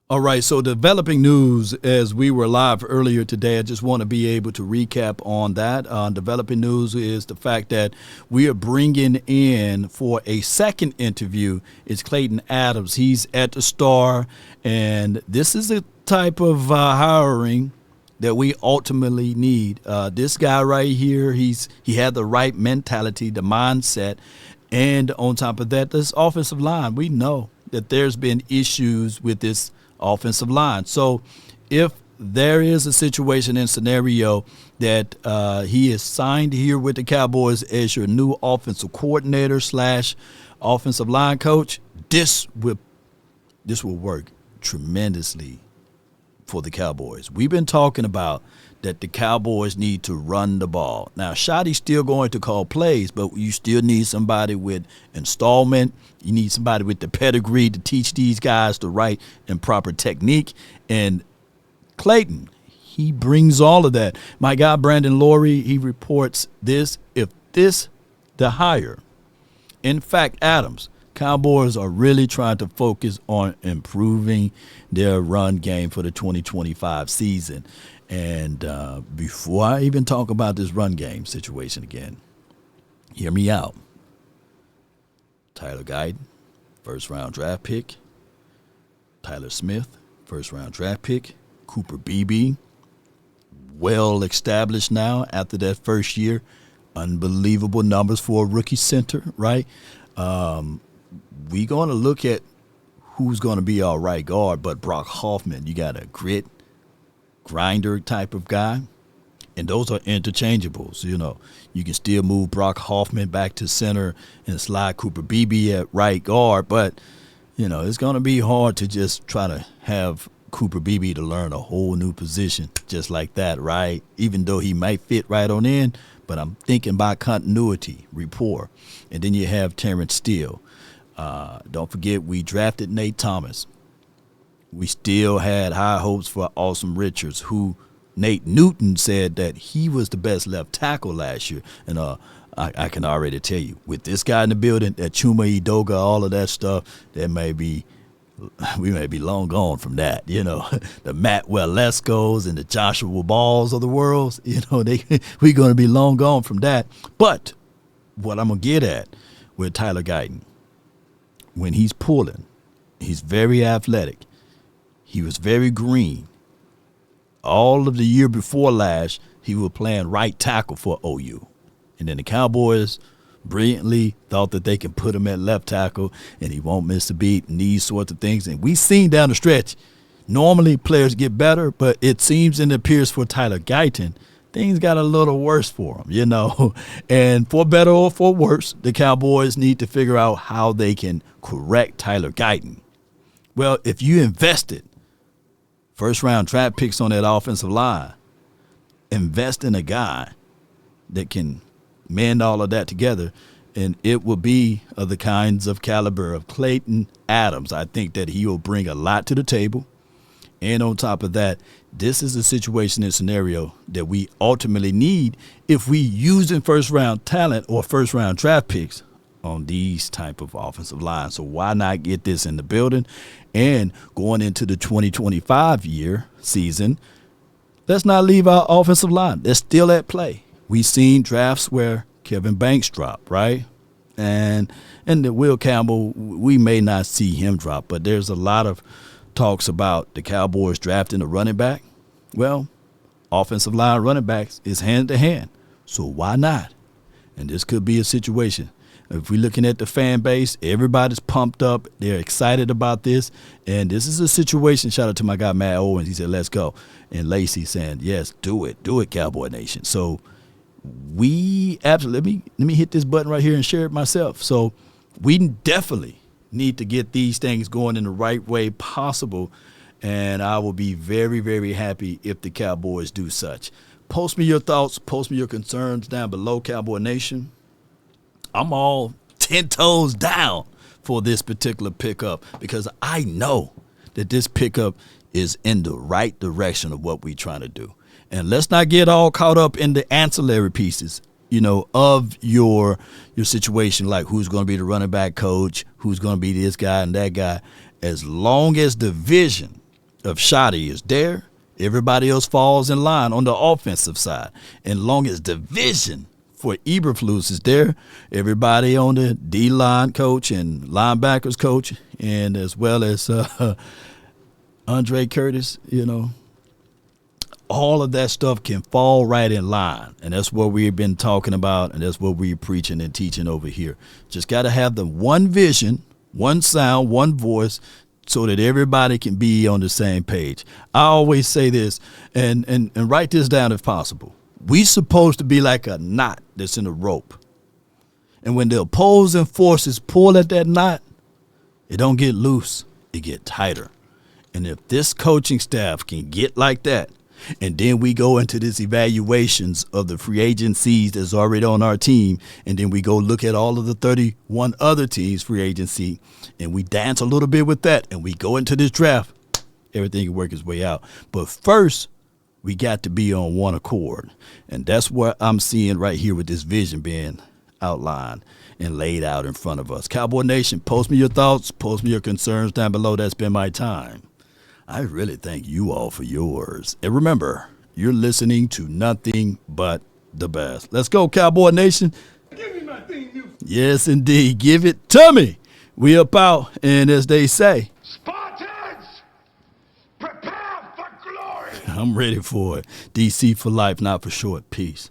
All right, so developing news as we were live earlier today, I just want to be able to recap on that. Developing news is the fact that we are bringing in for a second interview is Klayton Adams. He's at the Star, and this is the type of hiring that we ultimately need. This guy right here, he had the right mentality, the mindset, and on top of that, this offensive line. We know that there's been issues with this offensive line. So if there is a situation and scenario that he is signed here with the Cowboys as your new offensive coordinator / offensive line coach, this will work tremendously for the Cowboys. We've been talking about that the Cowboys need to run the ball. Now, Schotty's still going to call plays, but you still need somebody with installment. You need somebody with the pedigree to teach these guys the right and proper technique. And Klayton, he brings all of that. My guy, Brandon Laurie, he reports this. If this, the hire, in fact, Adams, Cowboys are really trying to focus on improving their run game for the 2025 season. And before I even talk about this run game situation again, hear me out. Tyler Guyton, first-round draft pick. Tyler Smith, first-round draft pick. Cooper Beebe, well established now after that first year. Unbelievable numbers for a rookie center, right? We're going to look at who's going to be our right guard, but Brock Hoffman, you got a grit, grinder type of guy, and those are interchangeables. You know, you can still move Brock Hoffman back to center and slide Cooper Beebe at right guard, but, you know, it's going to be hard to just try to have Cooper Beebe to learn a whole new position just like that, right? Even though he might fit right on in, but I'm thinking about continuity, rapport. And then you have Terrence Steele. Don't forget, we drafted Nate Thomas. We still had high hopes for Awesome Richards, who Nate Newton said that he was the best left tackle last year. And I can already tell you, with this guy in the building, that Chuma Edoga, all of that stuff, we may be long gone from that. You know, the Matt Wellescos and the Joshua Balls of the world, you know, we're going to be long gone from that. But what I'm going to get at with Tyler Guyton, when he's pulling, he's very athletic. He was very green. All of the year before last, he was playing right tackle for OU. And then the Cowboys brilliantly thought that they can put him at left tackle and he won't miss a beat and these sorts of things. And we've seen down the stretch, normally players get better, but it seems and appears for Tyler Guyton, things got a little worse for him, you know. And for better or for worse, the Cowboys need to figure out how they can correct Tyler Guyton. Well, if you invested first-round draft picks on that offensive line, invest in a guy that can mend all of that together, and it will be of the kinds of caliber of Klayton Adams. I think that he will bring a lot to the table. And on top of that, this is a situation and scenario that we ultimately need if we using first-round talent or first-round draft picks on these type of offensive lines. So why not get this in the building? And going into the 2025 season, let's not leave our offensive line. They're still at play. We've seen drafts where Kevin Banks dropped, right? And the Will Campbell, we may not see him drop, but there's a lot of talks about the Cowboys drafting a running back. Well, offensive line running backs is hand to hand. So why not? And this could be a situation. If we're looking at the fan base, everybody's pumped up. They're excited about this. And this is a situation, shout out to my guy Matt Owens. He said, let's go. And Lacey saying, yes, do it, Cowboy Nation. So we absolutely, let me hit this button right here and share it myself. So we definitely need to get these things going in the right way possible. And I will be very, very happy if the Cowboys do such. Post me your thoughts, post me your concerns down below, Cowboy Nation. I'm all 10 toes down for this particular pickup because I know that this pickup is in the right direction of what we're trying to do. And let's not get all caught up in the ancillary pieces, you know, of your situation, like who's going to be the running back coach, who's going to be this guy and that guy. As long as the vision of Schotty is there, everybody else falls in line on the offensive side. And long as the vision for Eberflus is there, everybody on the D-line coach and linebackers coach, and as well as Andre Curtis, all of that stuff can fall right in line. And that's what we've been talking about, and that's what we're preaching and teaching over here. Just got to have the one vision, one sound, one voice, so that everybody can be on the same page. I always say this, and write this down if possible. We supposed to be like a knot that's in a rope. And when the opposing forces pull at that knot, it don't get loose, it get tighter. And if this coaching staff can get like that, and then we go into this evaluations of the free agencies that's already on our team, and then we go look at all of the 31 other teams' free agency, and we dance a little bit with that, and we go into this draft, everything can work its way out. But first, we got to be on one accord. And that's what I'm seeing right here with this vision being outlined and laid out in front of us. Cowboy Nation, post me your thoughts, post me your concerns down below. That's been my time. I really thank you all for yours. And remember, you're listening to nothing but the best. Let's go, Cowboy Nation. Give me my theme music. Yes, indeed. Give it to me. We up out, and as they say, Spartans, prepare for glory. I'm ready for it. DC for life, not for short. Peace.